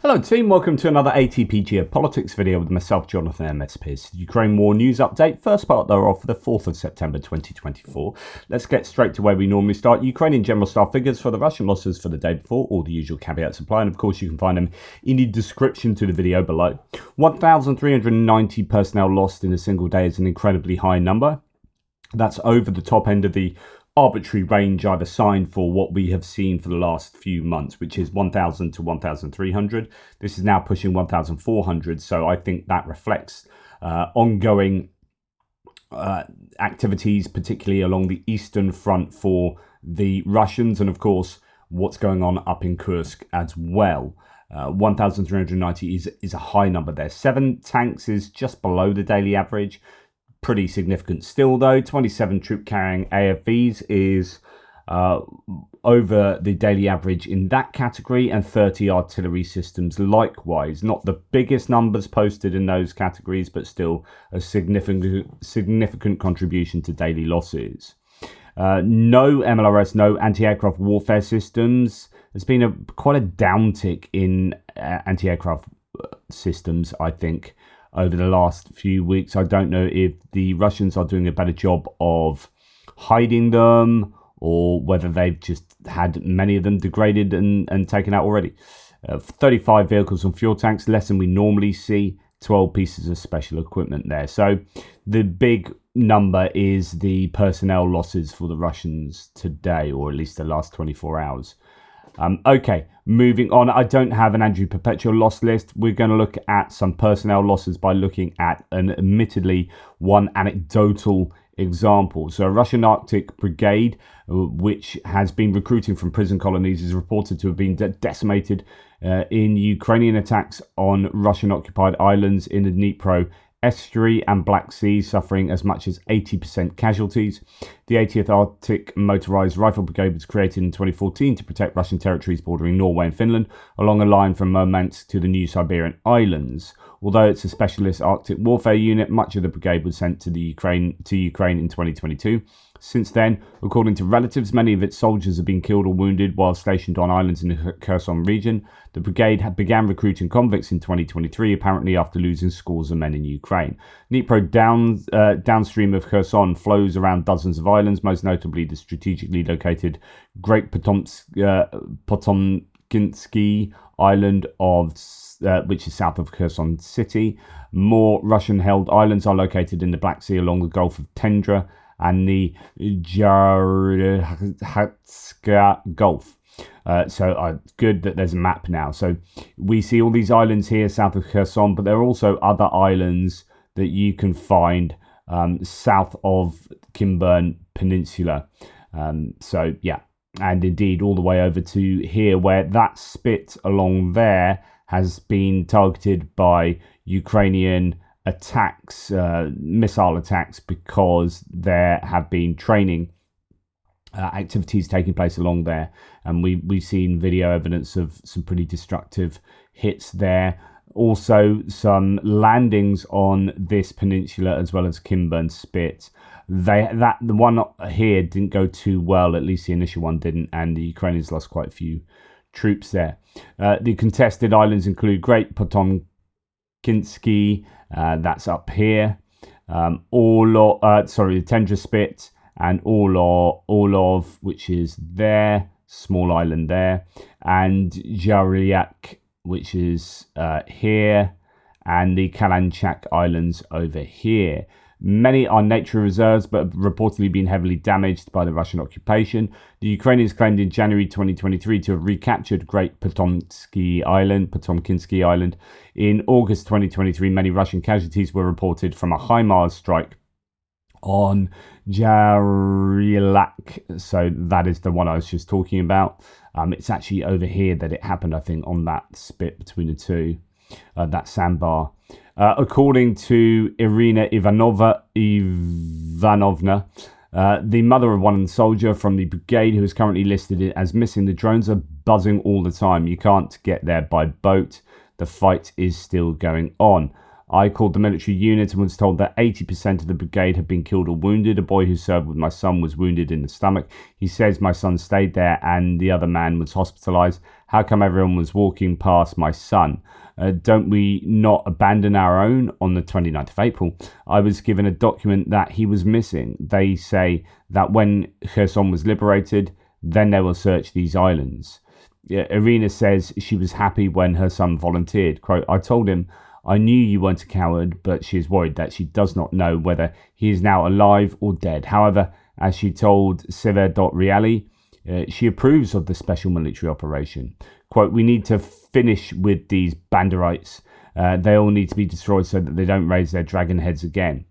Hello team, welcome to another ATP Geopolitics video with myself, Jonathan M.S. Pearce. Ukraine War News Update, first part thereof for the 4th of September 2024. Let's get straight to where we normally start. Ukrainian General Staff figures for the Russian losses for the day before, all the usual caveats apply, and of course you can find them in the description to the video below. 1,390 personnel lost in a single day is an incredibly high number. That's over the top end of the arbitrary range I've assigned for what we have seen for the last few months, which is 1,000 to 1,300. This is now pushing 1,400, so I think that reflects ongoing activities, particularly along the eastern front for the Russians, and of course what's going on up in Kursk as well. 1,390 is a high number there. 7 tanks is just below the daily average. Pretty significant still though. 27 troop carrying AFVs is over the daily average in that category, and 30 artillery systems likewise. Not the biggest numbers posted in those categories, but still a significant contribution to daily losses. No MLRS, no anti-aircraft warfare systems. There's been quite a downtick in anti-aircraft systems, I think, over the last few weeks. I don't know if the Russians are doing a better job of hiding them, or whether they've just had many of them degraded and taken out already. 35 vehicles and fuel tanks, less than we normally see. 12 pieces of special equipment there. So the big number is the personnel losses for the Russians today, or at least the last 24 hours. Okay, moving on. I don't have an Andrew Perpetual loss list. We're going to look at some personnel losses by looking at an admittedly one anecdotal example. So a Russian Arctic Brigade, which has been recruiting from prison colonies, is reported to have been decimated in Ukrainian attacks on Russian-occupied islands in the Dnipro Estuary and Black Sea, suffering as much as 80% casualties. The 80th Arctic Motorized Rifle Brigade was created in 2014 to protect Russian territories bordering Norway and Finland, along a line from Murmansk to the New Siberian Islands. Although it's a specialist Arctic warfare unit, much of the brigade was sent to Ukraine in 2022. Since then, according to relatives, many of its soldiers have been killed or wounded while stationed on islands in the Kherson region. The brigade began recruiting convicts in 2023, apparently after losing scores of men in Ukraine. Dnipro downstream of Kherson flows around dozens of islands, most notably the strategically located Great Potomkinsky Island which is south of Kherson City. More Russian-held islands are located in the Black Sea along the Gulf of Tendra and the Jarhatska Gulf. So good that there's a map now. So we see all these islands here south of Kherson, but there are also other islands that you can find south of Kimburn Peninsula. So yeah, and indeed all the way over to here, where that spit along there has been targeted by Ukrainian attacks, missile attacks, because there have been training activities taking place along there, and we've seen video evidence of some pretty destructive hits there. Also some landings on this peninsula as well as Kimburn Spit. The one here didn't go too well, at least the initial one didn't, and the Ukrainians lost quite a few troops there. The contested islands include Great Potomkinsky, that's up here, the Tendra Spit, and Orlov, which is there, small island there, and Jaryak, which is here, and the Kalanchak Islands over here. Many are nature reserves, but have reportedly been heavily damaged by the Russian occupation. The Ukrainians claimed in January 2023 to have recaptured Great Potomkinsky Island. In August 2023, many Russian casualties were reported from a HIMARS strike on Jaryak. So that is the one I was just talking about. It's actually over here that it happened, I think, on that spit between the two, that sandbar. According to Irina Ivanovna, the mother of one soldier from the brigade who is currently listed as missing, the drones are buzzing all the time. You can't get there by boat. The fight is still going on. I called the military unit and was told that 80% of the brigade had been killed or wounded. A boy who served with my son was wounded in the stomach. He says my son stayed there and the other man was hospitalized. How come everyone was walking past my son? Don't we not abandon our own? On the 29th of April, I was given a document that he was missing. They say that when Kherson was liberated, then they will search these islands. Irina says she was happy when her son volunteered. Quote, I told him I knew you weren't a coward, but she is worried that she does not know whether he is now alive or dead. However, as she told Sever.Reali, she approves of the special military operation. Quote, we need to finish with these Banderites. They all need to be destroyed so that they don't raise their dragon heads again.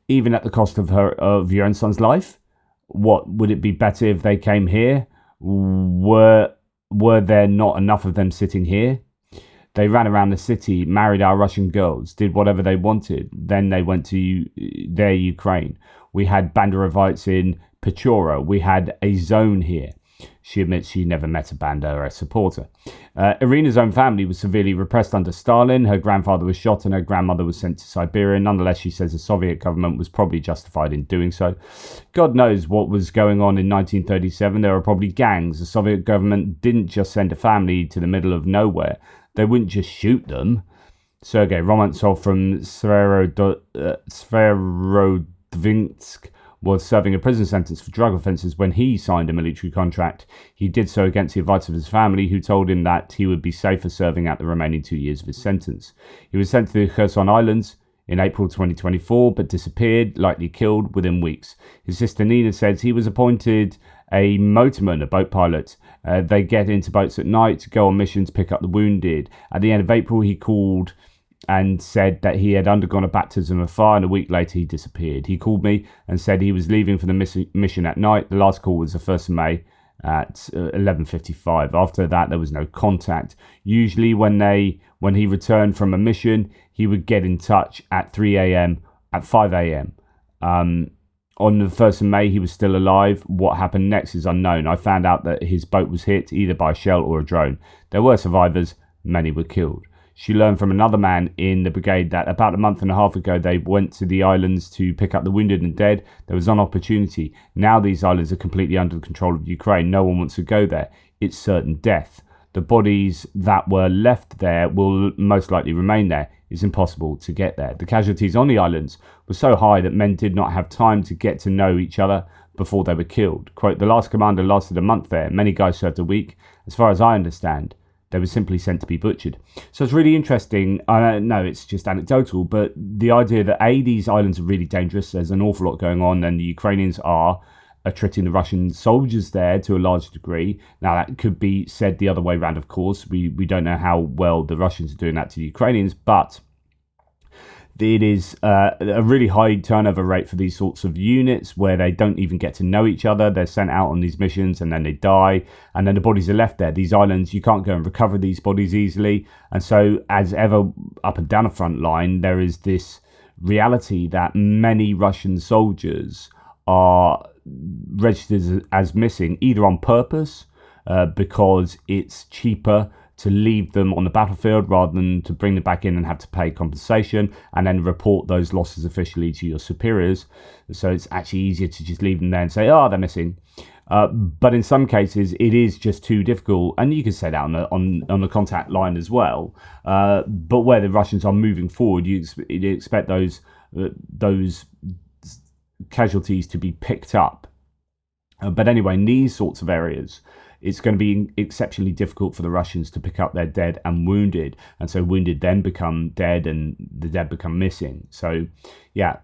Even at the cost of your own son's life? What, would it be better if they came here? Were there not enough of them sitting here? They ran around the city, married our Russian girls, did whatever they wanted. Then they went to their Ukraine. We had Banderovites in Pechora. We had a zone here. She admits she never met a Bandera supporter. Irina's own family was severely repressed under Stalin. Her grandfather was shot and her grandmother was sent to Siberia. Nonetheless, she says the Soviet government was probably justified in doing so. God knows what was going on in 1937. There were probably gangs. The Soviet government didn't just send a family to the middle of nowhere. They wouldn't just shoot them. Sergei Romantsov from Sverodvinsk was serving a prison sentence for drug offences when he signed a military contract. He did so against the advice of his family, who told him that he would be safer serving out the remaining 2 years of his sentence. He was sent to the Kherson Islands in April 2024, but disappeared, likely killed within weeks. His sister Nina says he was appointed a motorman, a boat pilot. They get into boats at night, go on missions, pick up the wounded. At the end of April, he called and said that he had undergone a baptism of fire, and a week later he disappeared. He called me and said he was leaving for the mission at night. The last call was the 1st of May at 11:55. After that, there was no contact. Usually when he returned from a mission, he would get in touch at 3 a.m., at 5 a.m. On the 1st of May, he was still alive. What happened next is unknown. I found out that his boat was hit either by a shell or a drone. There were survivors. Many were killed. She learned from another man in the brigade that about a month and a half ago, they went to the islands to pick up the wounded and dead. There was an opportunity. Now these islands are completely under the control of Ukraine. No one wants to go there. It's certain death. The bodies that were left there will most likely remain there. It's impossible to get there. The casualties on the islands were so high that men did not have time to get to know each other before they were killed. Quote, the last commander lasted a month there. Many guys served a week. As far as I understand, they were simply sent to be butchered. So it's really interesting. I know it's just anecdotal, but the idea that these islands are really dangerous. There's an awful lot going on, and the Ukrainians are treating the Russian soldiers there to a large degree. Now, that could be said the other way around, of course. We don't know how well the Russians are doing that to the Ukrainians, but it is a really high turnover rate for these sorts of units where they don't even get to know each other. They're sent out on these missions and then they die, and then the bodies are left there. These islands, you can't go and recover these bodies easily. And so, as ever, up and down the front line, there is this reality that many Russian soldiers are registered as missing, either on purpose, because it's cheaper to leave them on the battlefield rather than to bring them back in and have to pay compensation and then report those losses officially to your superiors. So it's actually easier to just leave them there and say, oh, they're missing. But in some cases, it is just too difficult. And you can say that on the contact line as well. But where the Russians are moving forward, you expect those casualties to be picked up. But anyway, in these sorts of areas, it's going to be exceptionally difficult for the Russians to pick up their dead and wounded. And so wounded then become dead and the dead become missing. So yeah,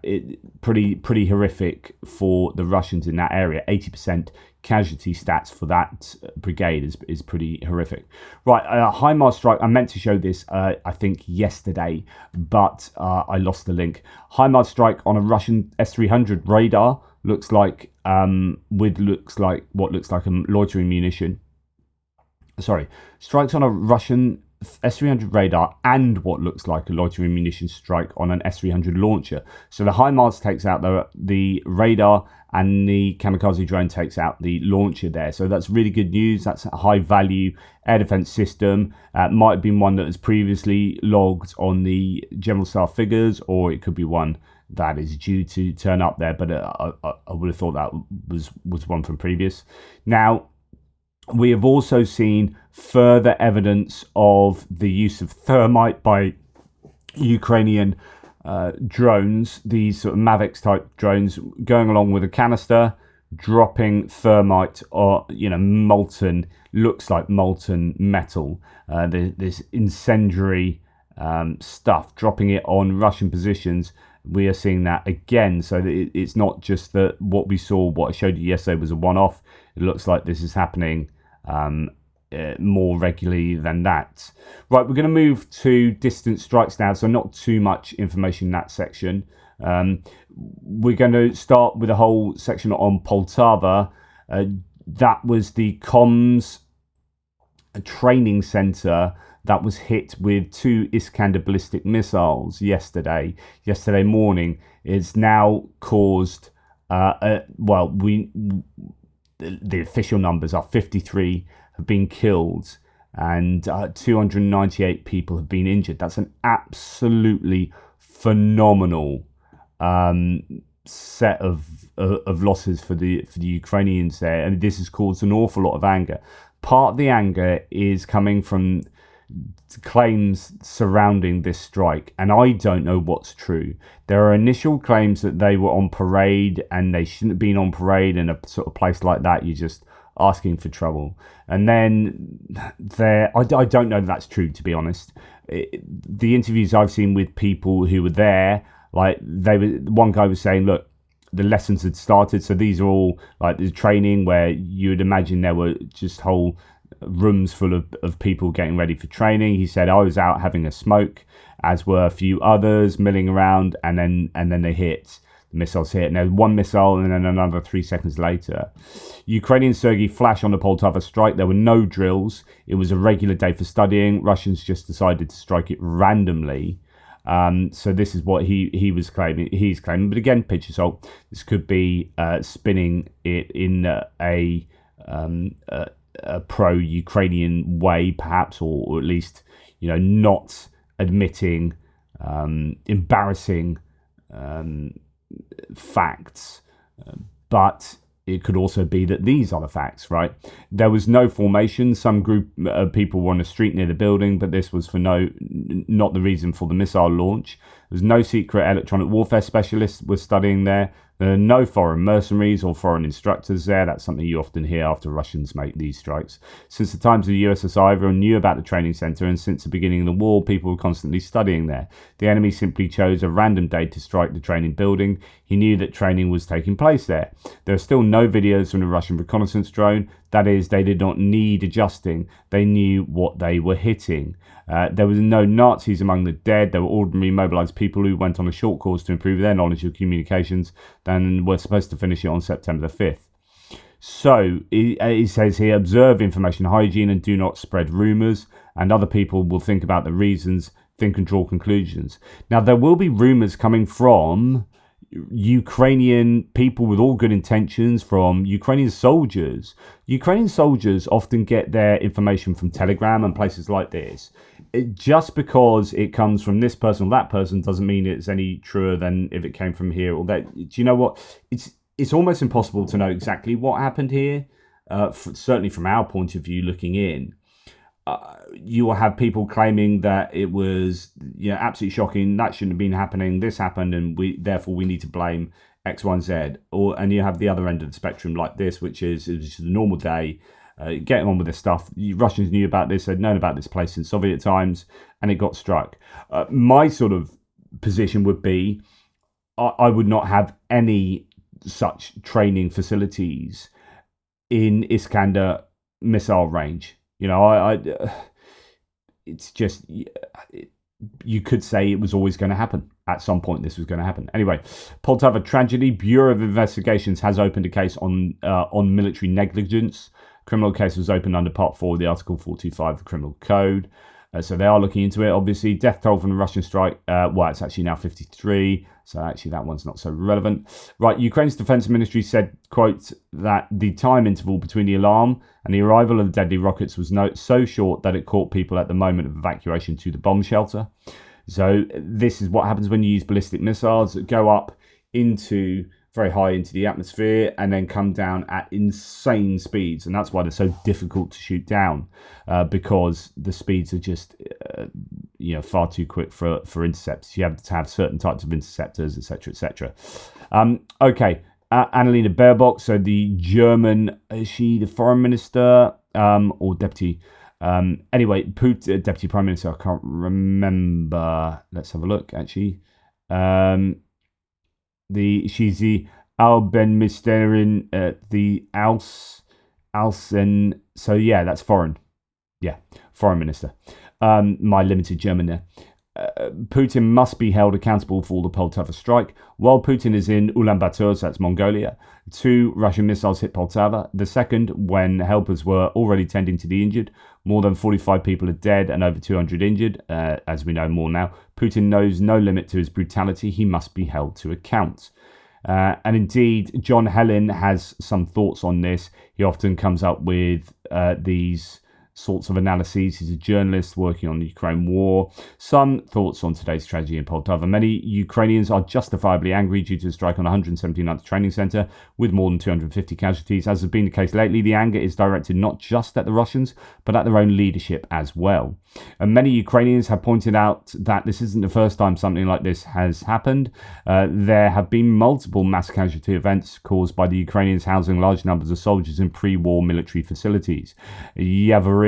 pretty horrific for the Russians in that area. 80% casualty stats for that brigade is pretty horrific. Right, HIMARS strike. I meant to show this, I think, yesterday, but I lost the link. HIMARS strike on a Russian S-300 radar. Looks like what looks like a loitering munition. Sorry, strikes on a Russian S-300 radar and what looks like a loitering munition strike on an S-300 launcher. So the HIMARS takes out the radar and the kamikaze drone takes out the launcher there. So that's really good news. That's a high value air defense system. Might have been one that was previously logged on the general staff figures, or it could be one that is due to turn up there, but I would have thought that was one from previous. Now, We have also seen further evidence of the use of thermite by Ukrainian drones, these sort of Mavics type drones, going along with a canister, dropping thermite or molten, looks like molten metal, this incendiary stuff, dropping it on Russian positions. We are seeing that again. So it's not just that what I showed you yesterday was a one-off. It looks like this is happening more regularly than that. Right, we're going to move to distant strikes now, so not too much information in that section. We're going to start with a whole section on Poltava. That was the comms training center that was hit with 2 Iskander ballistic missiles yesterday morning. It's now caused the official numbers are 53 have been killed and 298 people have been injured. That's an absolutely phenomenal set of losses for the Ukrainians there. And this has caused an awful lot of anger. Part of the anger is coming from claims surrounding this strike, and I don't know what's true. There are initial claims that they were on parade and they shouldn't have been on parade in a sort of place like that. You're just asking for trouble. And then I don't know if that's true, to be honest. The interviews I've seen with people who were there, one guy was saying, look, the lessons had started. So these are all like the training where you would imagine there were just whole rooms full of people getting ready for training. He said, I was out having a smoke, as were a few others milling around, and then they hit. The missiles hit, and there was one missile and then another 3 seconds later. Ukrainian Sergei flash on the Poltava strike. There were no drills. It was a regular day for studying. Russians just decided to strike it randomly. So this is what he was claiming. He's claiming, but again, pinch of salt. This could be spinning it in a pro-Ukrainian way, perhaps, or at least not admitting embarrassing facts, but it could also be that these are the facts, right? There was no formation. Some group of people were on a street near the building, but this was not the reason for the missile launch. There was no secret electronic warfare specialists were studying there. There are no foreign mercenaries or foreign instructors there. That's something you often hear after Russians make these strikes. Since the times of the USSR, everyone knew about the training center, and since the beginning of the war, people were constantly studying there. The enemy simply chose a random day to strike the training building. He knew that training was taking place there. There are still no videos from the Russian reconnaissance drone. That is, they did not need adjusting. They knew what they were hitting. There was no Nazis among the dead. There were ordinary mobilized people who went on a short course to improve their knowledge of communications, then were supposed to finish it on September the 5th. So he says here, observe information hygiene and do not spread rumors, and other people will think about the reasons, think and draw conclusions. Now, there will be rumors coming from Ukrainian people with all good intentions, from Ukrainian soldiers. Ukrainian soldiers often get their information from Telegram and places like this. Just because it comes from this person or that person doesn't mean it's any truer than if it came from here or that. Do you know what? It's almost impossible to know exactly what happened here, certainly from our point of view looking in. You will have people claiming that it was absolutely shocking, that shouldn't have been happening, this happened, and therefore we need to blame X, Y, and Z. And you have the other end of the spectrum like this, which is it was just a normal day, getting on with this stuff. Russians knew about this, they'd known about this place in Soviet times, and it got struck. My sort of position would be I would not have any such training facilities in Iskander missile range. It's just, you could say it was always going to happen. At some point, this was going to happen. Anyway, Poltava tragedy. Bureau of Investigations has opened a case on military negligence. Criminal case was opened under Part 4 of the Article 425 of the Criminal Code. So they are looking into it, obviously. Death toll from the Russian strike, it's actually now 53. So actually that one's not so relevant. Right, Ukraine's defense ministry said, quote, that the time interval between the alarm and the arrival of the deadly rockets was so short that it caught people at the moment of evacuation to the bomb shelter. So this is what happens when you use ballistic missiles that go up into very high into the atmosphere and then come down at insane speeds. And that's why they're so difficult to shoot down, because the speeds are just far too quick for intercepts. You have to have certain types of interceptors, etc., etc. Okay, Annalena Baerbock, so the German, is she the foreign minister or deputy? Anyway, Deputy Prime Minister, I can't remember. Let's have a look, actually. She's the Außenministerin, the Außen. So yeah, that's foreign. Yeah, foreign minister. My limited German there. Putin must be held accountable for the Poltava strike. While Putin is in Ulaanbaatar, so that's Mongolia, 2 Russian missiles hit Poltava. The second, when helpers were already tending to the injured. More than 45 people are dead and over 200 injured. As we know more now, Putin knows no limit to his brutality. He must be held to account. And indeed, John Helen has some thoughts on this. He often comes up with these sorts of analyses. He's a journalist working on the Ukraine war. Some thoughts on today's tragedy in Poltava. Many Ukrainians are justifiably angry due to the strike on the 179th training centre with more than 250 casualties. As has been the case lately, the anger is directed not just at the Russians, but at their own leadership as well. And many Ukrainians have pointed out that this isn't the first time something like this has happened. There have been multiple mass casualty events caused by the Ukrainians housing large numbers of soldiers in pre-war military facilities. Yavoriv,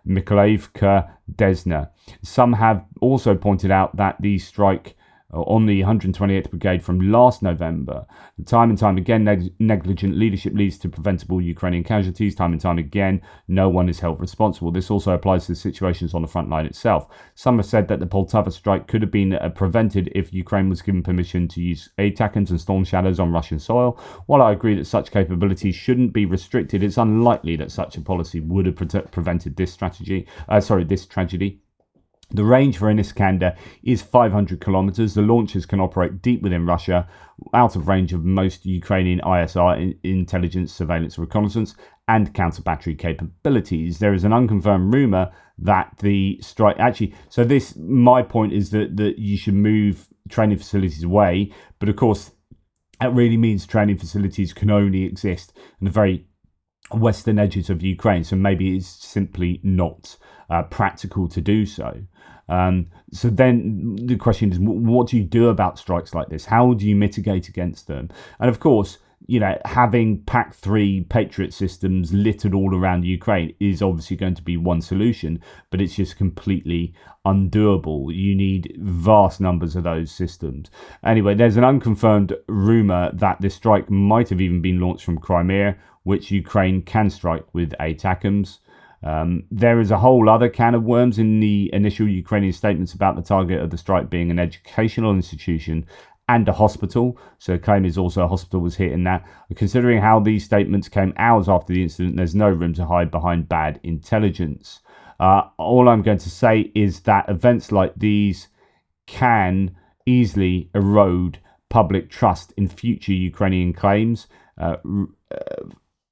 Mykolaiivka, Desna. Some have also pointed out that the strike on the 128th Brigade from last November, time and time again, negligent leadership leads to preventable Ukrainian casualties. Time and time again, no one is held responsible. This also applies to the situations on the front line itself. Some have said that the Poltava strike could have been prevented if Ukraine was given permission to use ATACMS and Storm Shadows on Russian soil. While I agree that such capabilities shouldn't be restricted, it's unlikely that such a policy would have prevented this tragedy. The range for an Iskander is 500 kilometers. The launchers can operate deep within Russia, out of range of most Ukrainian ISR, intelligence, surveillance, reconnaissance, and counter-battery capabilities. There is an unconfirmed rumor that the strike... Actually, so my point is that you should move training facilities away, but of course, that really means training facilities can only exist in the very western edges of Ukraine, so maybe it's simply not practical to do so. So then the question is, what do you do about strikes like this? How do you mitigate against them? And of course, having PAC-3 Patriot systems littered all around Ukraine is obviously going to be one solution, but it's just completely undoable. You need vast numbers of those systems. Anyway, there's an unconfirmed rumor that this strike might have even been launched from Crimea, which Ukraine can strike with ATACMS. There is a whole other can of worms in the initial Ukrainian statements about the target of the strike being an educational institution and a hospital. So the claim is also a hospital was hit in that. Considering how these statements came hours after the incident, there's no room to hide behind bad intelligence. All I'm going to say is that events like these can easily erode public trust in future Ukrainian claims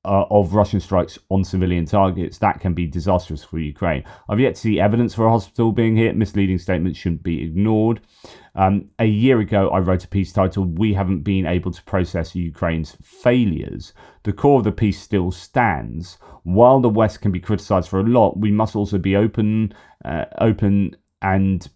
of Russian strikes on civilian targets. That can be disastrous for Ukraine. I've yet to see evidence for a hospital being hit. Misleading statements shouldn't be ignored. A year ago, I wrote a piece titled, "We Haven't Been Able to Process Ukraine's Failures." The core of the piece still stands. While the West can be criticized for a lot, we must also be open and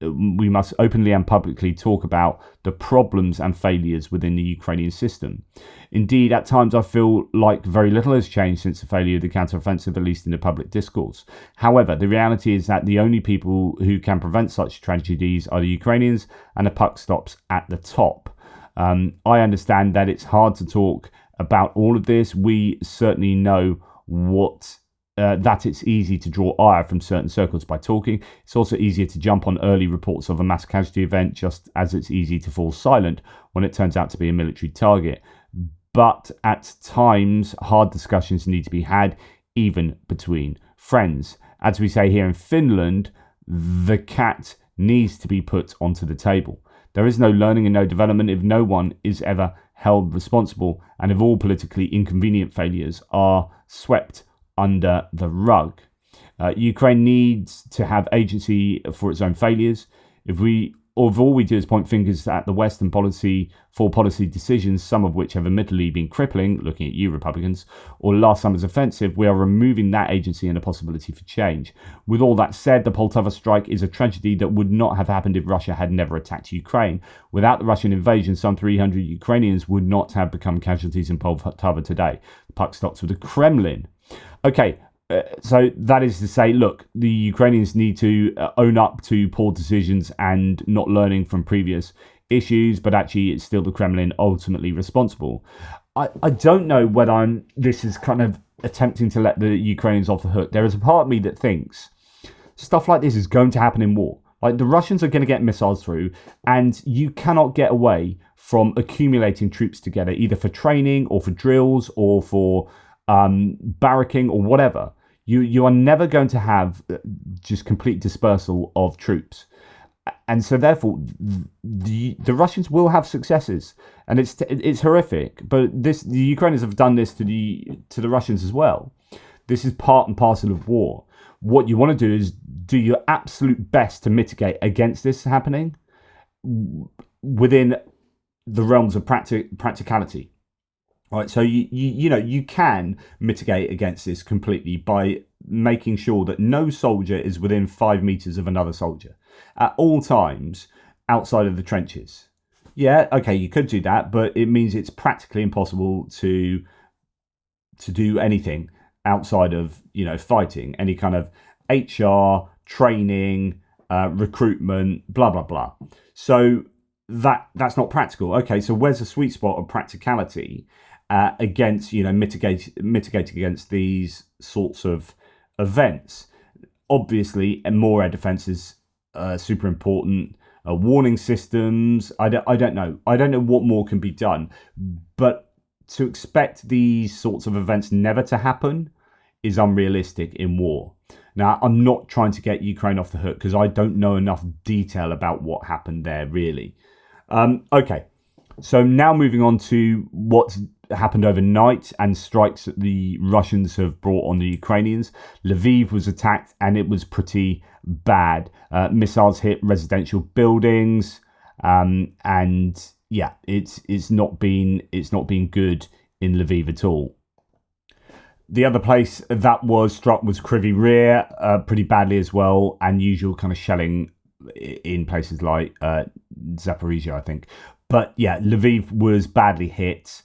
we must openly and publicly talk about the problems and failures within the Ukrainian system. Indeed, at times I feel like very little has changed since the failure of the counteroffensive, at least in the public discourse. However, the reality is that the only people who can prevent such tragedies are the Ukrainians, and the puck stops at the top. I understand that it's hard to talk about all of this. We certainly know that it's easy to draw ire from certain circles by talking. It's also easier to jump on early reports of a mass casualty event, just as it's easy to fall silent when it turns out to be a military target. But at times, hard discussions need to be had, even between friends. As we say here in Finland, the cat needs to be put onto the table. There is no learning and no development if no one is ever held responsible, and if all politically inconvenient failures are swept under the rug. Ukraine needs to have agency for its own failures. If we all we do is point fingers at the West and policy decisions, some of which have admittedly been crippling, looking at you Republicans, or last summer's offensive, we are removing that agency and the possibility for change. With all that said, the Poltava strike is a tragedy that would not have happened if Russia had never attacked Ukraine. Without the Russian invasion, some 300 Ukrainians would not have become casualties in Poltava today. The puck stops with the Kremlin. Okay, so that is to say, look, the Ukrainians need to own up to poor decisions and not learning from previous issues, but actually it's still the Kremlin ultimately responsible. I don't know whether this is kind of attempting to let the Ukrainians off the hook. There is a part of me that thinks stuff like this is going to happen in war. Like, the Russians are going to get missiles through, and you cannot get away from accumulating troops together, either for training or for drills or for barracking or whatever. You are never going to have just complete dispersal of troops. And so therefore, the Russians will have successes, and it's horrific. But the Ukrainians have done this to the Russians as well. This is part and parcel of war. What you want to do is do your absolute best to mitigate against this happening within the realms of practicality. Right, so you can mitigate against this completely by making sure that no soldier is within 5 meters of another soldier at all times outside of the trenches. Yeah, okay, you could do that, but it means it's practically impossible to do anything outside of fighting, any kind of HR, training, recruitment, blah blah blah. So that's not practical. Okay, so where's the sweet spot of practicality against mitigate against these sorts of events? Obviously, and more air defense is super important. Warning systems. I don't know what more can be done, but to expect these sorts of events never to happen is unrealistic in war. Now, I'm not trying to get Ukraine off the hook because I don't know enough detail about what happened there, really. Okay, so now moving on to what's happened overnight and strikes that the Russians have brought on the Ukrainians. Lviv was attacked and it was pretty bad. Missiles hit residential buildings, and yeah, it's not been good in Lviv at all. The other place that was struck was Kryvyi Rih, pretty badly as well, and usual kind of shelling in places like Zaporizhia, I think. But yeah, Lviv was badly hit.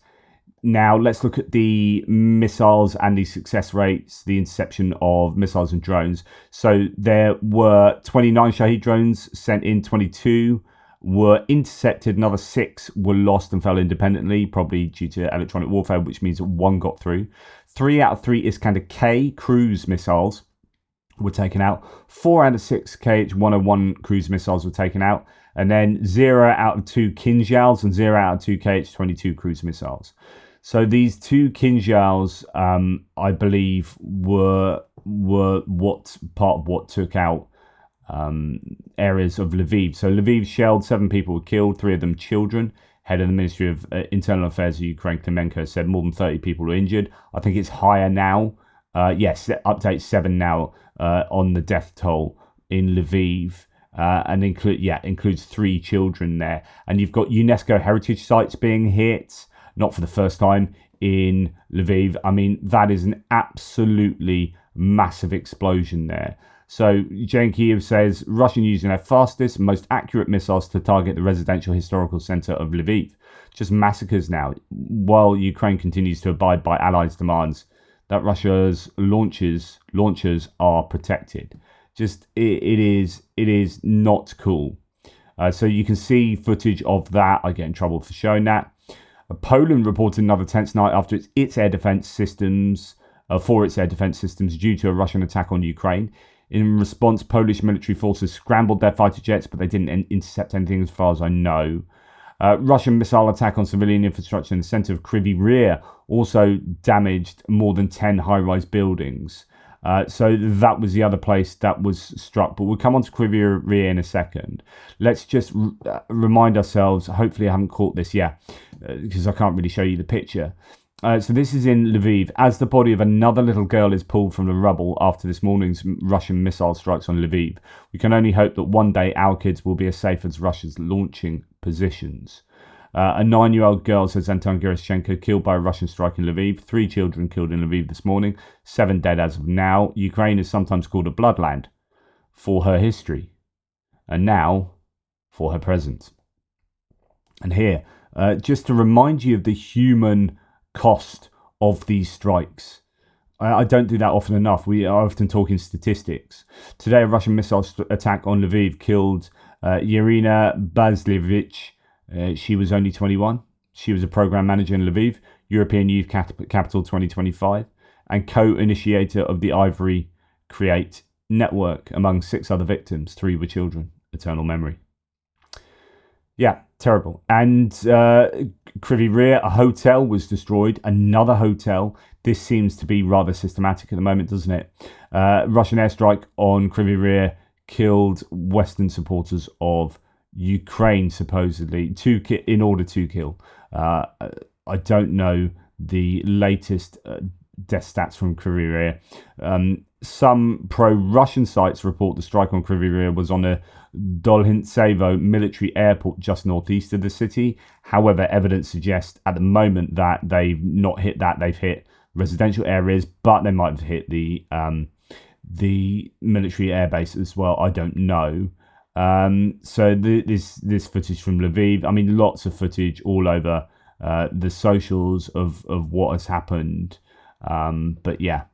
Now, let's look at the missiles and the success rates, the interception of missiles and drones. So there were 29 Shahed drones sent in, 22 were intercepted, another 6 were lost and fell independently, probably due to electronic warfare, which means that 1 got through. 3 out of 3 Iskander-K cruise missiles were taken out. 4 out of 6 Kh-101 cruise missiles were taken out. And then 0 out of 2 Kinzhals and 0 out of 2 Kh-22 cruise missiles. So these 2 Kinzhals, I believe, were what part of what took out areas of Lviv. So Lviv shelled, 7 people were killed, 3 of them children. Head of the Ministry of Internal Affairs of Ukraine, Klemenko, said more than 30 people were injured. I think it's higher now. Yes, update 7 now on the death toll in Lviv. And includes 3 children there. And you've got UNESCO heritage sites being hit, not for the first time in Lviv. I mean, that is an absolutely massive explosion there. So Jane Kiev says, Russian using their fastest, most accurate missiles to target the residential historical centre of Lviv. Just massacres now, while Ukraine continues to abide by allies' demands that Russia's launchers are protected. Just, it is not cool. So you can see footage of that. I get in trouble for showing that. Poland reported another tense night after its air defense systems, due to a Russian attack on Ukraine. In response, Polish military forces scrambled their fighter jets, but they didn't intercept anything as far as I know. Russian missile attack on civilian infrastructure in the centre of Kryvyi Rih also damaged more than 10 high-rise buildings. So that was the other place that was struck. But we'll come on to Kryvyi Rih in a second. Let's just remind ourselves, hopefully I haven't caught this yet, because I can't really show you the picture. So this is in Lviv. As the body of another little girl is pulled from the rubble after this morning's Russian missile strikes on Lviv, we can only hope that one day our kids will be as safe as Russia's launching positions. A 9-year-old girl, says Anton Gerashchenko, killed by a Russian strike in Lviv. 3 children killed in Lviv this morning. 7 dead as of now. Ukraine is sometimes called a bloodland for her history, and now for her present. And here, just to remind you of the human cost of these strikes. I don't do that often enough. We are often talking statistics. Today, a Russian missile attack on Lviv killed Irina Bazlevich. She was only 21. She was a program manager in Lviv, European Youth Capital 2025, and co-initiator of the Ivory Create network. Among 6 other victims, 3 were children. Eternal memory. Yeah, terrible. And Kryvyi Rih, a hotel was destroyed. Another hotel. This seems to be rather systematic at the moment, doesn't it? Russian airstrike on Kryvyi Rih killed Western supporters of Ukraine, supposedly, in order to kill. I don't know the latest death stats from Kryvyi Rih. Some pro-Russian sites report the strike on Kryvyi Rih was on a Dolhintsevo military airport just northeast of the city. However, evidence suggests at the moment that they've not hit that. They've hit residential areas, but they might have hit the military airbase as well. I don't know. So this footage from Lviv. I mean, lots of footage all over the socials of what has happened. But yeah,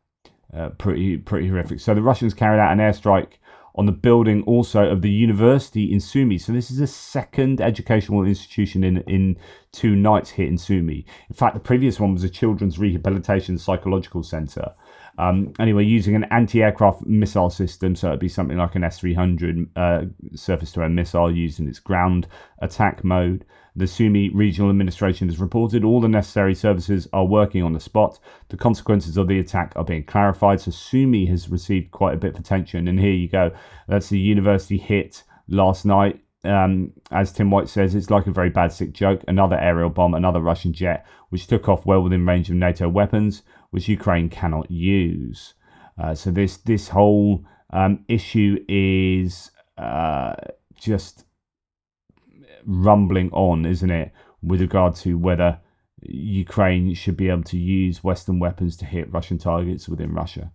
pretty horrific. So the Russians carried out an airstrike on the building also of the university in Sumy. So this is a second educational institution in 2 nights hit in Sumy. In fact, the previous one was a children's rehabilitation psychological centre. Anyway, using an anti-aircraft missile system, so it'd be something like an S-300 surface-to-air missile used in its ground attack mode. The Sumy Regional Administration has reported all the necessary services are working on the spot. The consequences of the attack are being clarified. So Sumy has received quite a bit of attention. And here you go. That's the university hit last night. As Tim White says, it's like a very bad sick joke. Another aerial bomb, another Russian jet, which took off well within range of NATO weapons, which Ukraine cannot use. So this whole issue is just rumbling on, isn't it, with regard to whether Ukraine should be able to use Western weapons to hit Russian targets within Russia.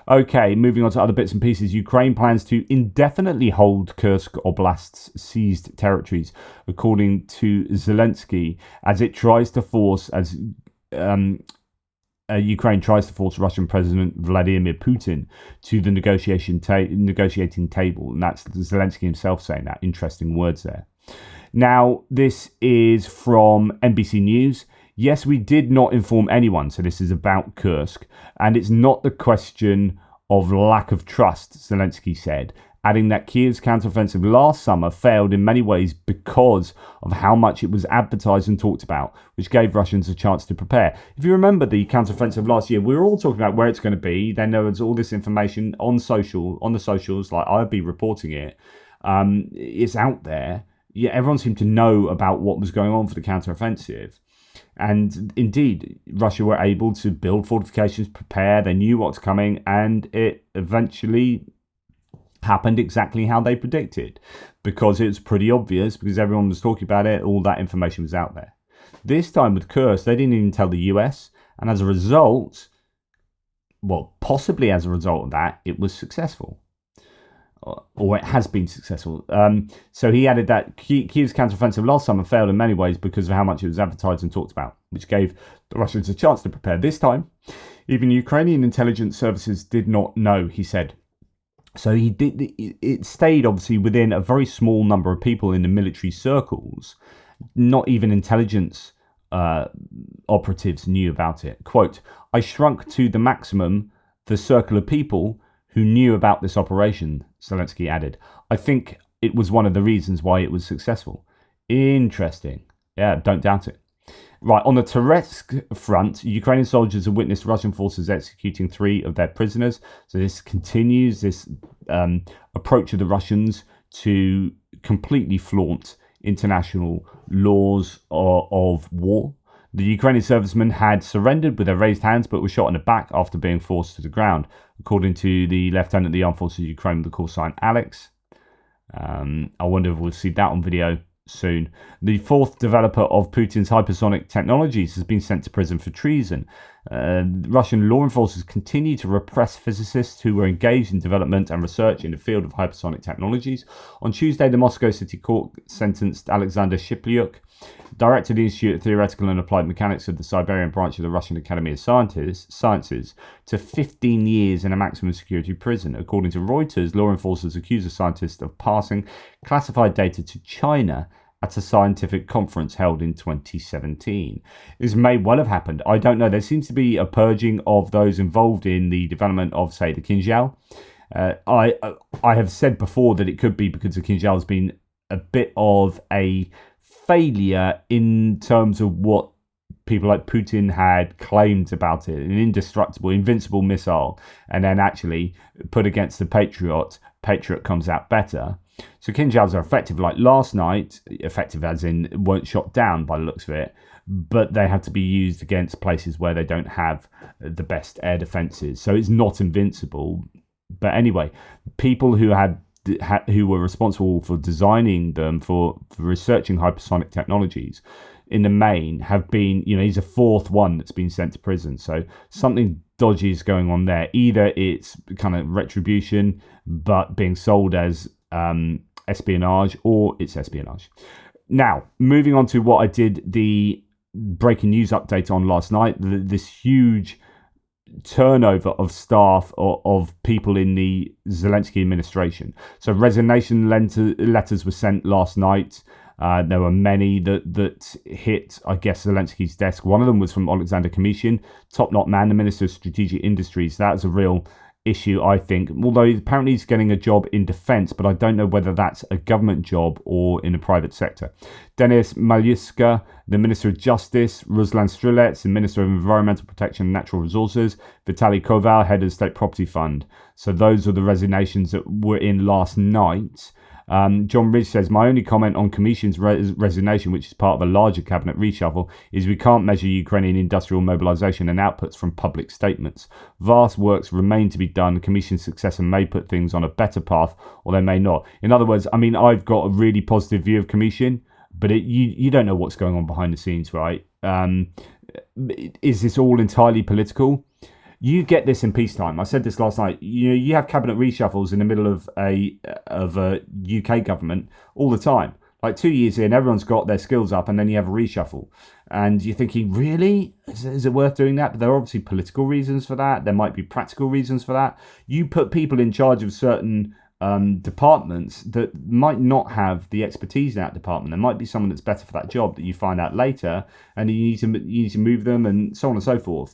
Okay, moving on to other bits and pieces. Ukraine plans to indefinitely hold Kursk Oblast's seized territories, according to Zelensky, as it tries to force, Ukraine tries to force Russian President Vladimir Putin to the negotiating table. And that's Zelensky himself saying that. Interesting words there. Now, this is from NBC News. Yes, we did not inform anyone, so this is about Kursk, and it's not the question of lack of trust, Zelensky said, adding that Kiev's counteroffensive last summer failed in many ways because of how much it was advertised and talked about, which gave Russians a chance to prepare. If you remember the counteroffensive last year, we were all talking about where it's going to be. Then there was all this information on the socials, like I'd be reporting it. It's out there. Yeah, everyone seemed to know about what was going on for the counteroffensive. And indeed, Russia were able to build fortifications, prepare, they knew what's coming, and it eventually happened exactly how they predicted, because it's pretty obvious, because everyone was talking about it, all that information was out there. This time with Kursk, they didn't even tell the US, and as a result, well, possibly as a result of that, it was successful. Or it has been successful. So he added that Kiev's counteroffensive last summer failed in many ways because of how much it was advertised and talked about, which gave the Russians a chance to prepare. This time, even Ukrainian intelligence services did not know, he said. So it stayed obviously within a very small number of people in the military circles. Not even intelligence operatives knew about it. Quote, I shrunk to the maximum the circle of people who knew about this operation, Zelensky added. I think it was one of the reasons why it was successful. Interesting. Yeah, don't doubt it. Right, on the Toretsk front, Ukrainian soldiers have witnessed Russian forces executing 3 of their prisoners. So this continues this approach of the Russians to completely flaunt international laws of war. The Ukrainian servicemen had surrendered with their raised hands, but were shot in the back after being forced to the ground, according to the lieutenant of the Armed Forces of Ukraine with the call sign Alex. I wonder if we'll see that on video soon. The fourth developer of Putin's hypersonic technologies has been sent to prison for treason. Russian law enforcement continue to repress physicists who were engaged in development and research in the field of hypersonic technologies. On Tuesday, the Moscow City Court sentenced Alexander Shiplyuk, director of the Institute of Theoretical and Applied Mechanics of the Siberian branch of the Russian Academy of Sciences, to 15 years in a maximum security prison. According to Reuters, law enforcement accuse the scientist of passing classified data to China at a scientific conference held in 2017. This may well have happened. I don't know. There seems to be a purging of those involved in the development of, say, the Kinzhal. I have said before that it could be because the Kinzhal has been a bit of a failure in terms of what people like Putin had claimed about it, an indestructible, invincible missile, and then actually put against the Patriot comes out better. So Kinzhals are effective, like last night, effective as in weren't shot down by the looks of it, but they have to be used against places where they don't have the best air defenses. So it's not invincible. But anyway, people who were responsible for designing them, for researching hypersonic technologies, in the main have been, he's a fourth one that's been sent to prison. So something dodgy is going on there. Either it's kind of retribution, but being sold as espionage, or it's espionage. Now, moving on to what I did the breaking news update on last night, this huge turnover of staff of people in the Zelensky administration. So resignation letters were sent last night. There were many that hit, I guess, Zelensky's desk. One of them was from Alexander Kamyshin, top-knot man, the Minister of Strategic Industries. That's a real issue, I think. Although apparently he's getting a job in defense, but I don't know whether that's a government job or in the private sector. Denis Malyuska, the Minister of Justice, Ruslan Strelets, the Minister of Environmental Protection and Natural Resources, Vitaly Koval, head of the State Property Fund. So those are the resignations that were in last night. John Ridge says, my only comment on Kamyshin's resignation, which is part of a larger cabinet reshuffle, is we can't measure Ukrainian industrial mobilization and outputs from public statements. Vast works remain to be done. Kamyshin's successor may put things on a better path, or they may not. In other words, I've got a really positive view of Kamyshin, but you don't know what's going on behind the scenes, right? Is this all entirely political? You get this in peacetime. I said this last night. You have cabinet reshuffles in the middle of a UK government all the time. Like 2 years in, everyone's got their skills up, and then you have a reshuffle. And you're thinking, really? Is it worth doing that? But there are obviously political reasons for that. There might be practical reasons for that. You put people in charge of certain departments that might not have the expertise in that department. There might be someone that's better for that job that you find out later, and you need to move them, and so on and so forth.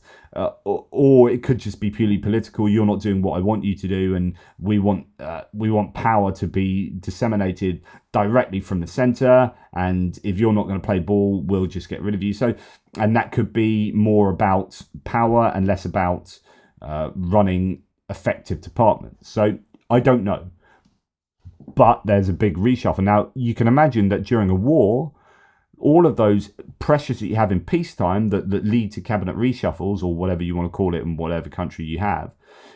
Or it could just be purely political. You're not doing what I want you to do, and we want power to be disseminated directly from the centre. And if you're not going to play ball, we'll just get rid of you. So, and that could be more about power and less about running effective departments. So I don't know. But there's a big reshuffle. Now, you can imagine that during a war, all of those pressures that you have in peacetime that lead to cabinet reshuffles, or whatever you want to call it in whatever country you have.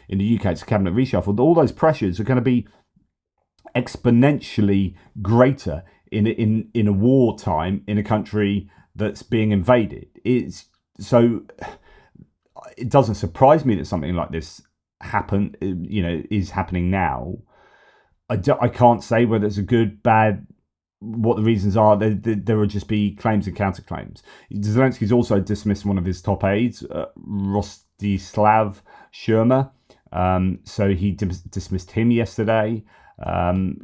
In the UK, it's a cabinet reshuffle. All those pressures are going to be exponentially greater in a wartime in a country that's being invaded. It doesn't surprise me that something like this is happening now. I can't say whether it's a good, bad, what the reasons are. There will just be claims and counterclaims. Zelensky's also dismissed one of his top aides, Rostislav Sherma. So he dismissed him yesterday.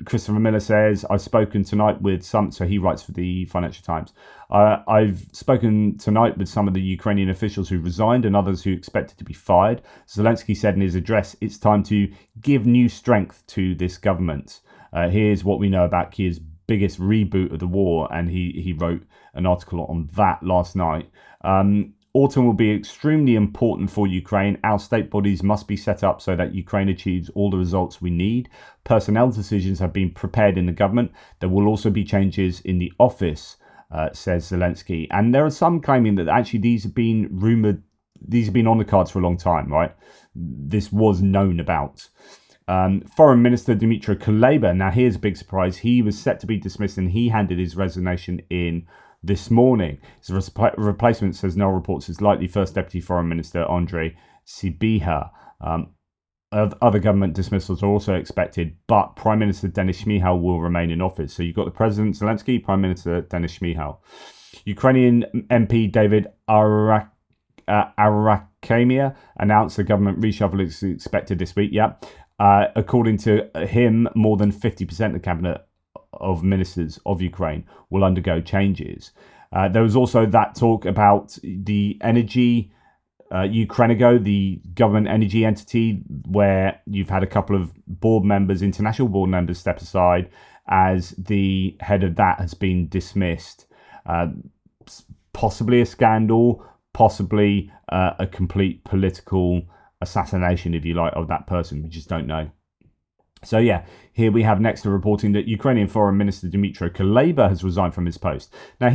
Christopher Miller says, I've spoken tonight with some, so he writes for the Financial Times. I've spoken tonight with some of the Ukrainian officials who resigned and others who expected to be fired. Zelensky said in his address, it's time to give new strength to this government. Here's what we know about Kiev's biggest reboot of the war. And he wrote an article on that last night. Autumn will be extremely important for Ukraine. Our state bodies must be set up so that Ukraine achieves all the results we need. Personnel decisions have been prepared in the government. There will also be changes in the office says Zelensky. And there are some claiming that actually these have been rumoured, these have been on the cards for a long time, right? This was known about. Foreign Minister Dmytro Kuleba, now here's a big surprise, he was set to be dismissed and he handed his resignation in this morning. His replacement, says Nell reports, is likely First Deputy Foreign Minister Andrei Sybiha. Other government dismissals are also expected, but Prime Minister Denis Shmyhal will remain in office. So you've got the President Zelensky, Prime Minister Denis Shmyhal. Ukrainian MP David Arakamia announced the government reshuffle is expected this week. Yeah. According to him, more than 50% of the cabinet of ministers of Ukraine will undergo changes. There was also that talk about the energy, Ukrainigo, the government energy entity, where you've had a couple of board members, international board members, step aside as the head of that has been dismissed. Possibly a scandal, possibly a complete political assassination, if you like, of that person. We just don't know. So yeah, here we have next to reporting that Ukrainian Foreign Minister Dmytro Kuleba has resigned from his post. Now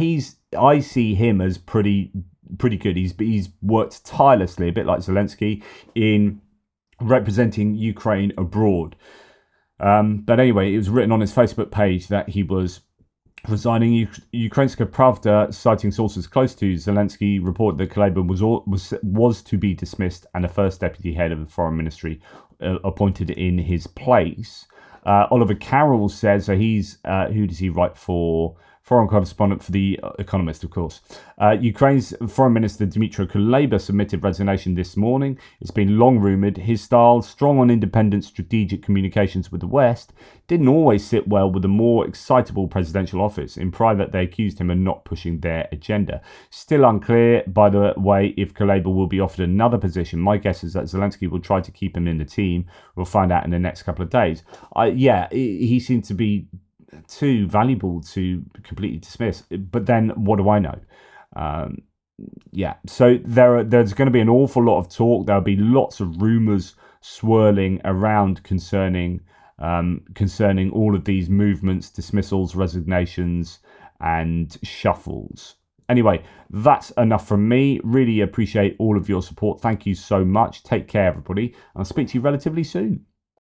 I see him as pretty good. He's worked tirelessly, a bit like Zelensky, in representing Ukraine abroad. But anyway, it was written on his Facebook page that he was resigning. Ukrainska Pravda, citing sources close to Zelensky, reported that Kuleba was to be dismissed and a first deputy head of the foreign ministry appointed in his place. Oliver Carroll says, so he's who does he write for? Foreign correspondent for The Economist, of course. Ukraine's Foreign Minister Dmytro Kuleba submitted resignation this morning. It's been long rumoured. His style, strong on independent strategic communications with the West, didn't always sit well with the more excitable presidential office. In private, they accused him of not pushing their agenda. Still unclear, by the way, if Kuleba will be offered another position. My guess is that Zelensky will try to keep him in the team. We'll find out in the next couple of days. He seemed to be too valuable to completely dismiss, but then what do I know? So there's going to be an awful lot of talk. There'll be lots of rumors swirling around concerning all of these movements, dismissals, resignations, and shuffles. Anyway, that's enough from me. Really appreciate all of your support. Thank you so much. Take care, everybody. I'll speak to you relatively soon.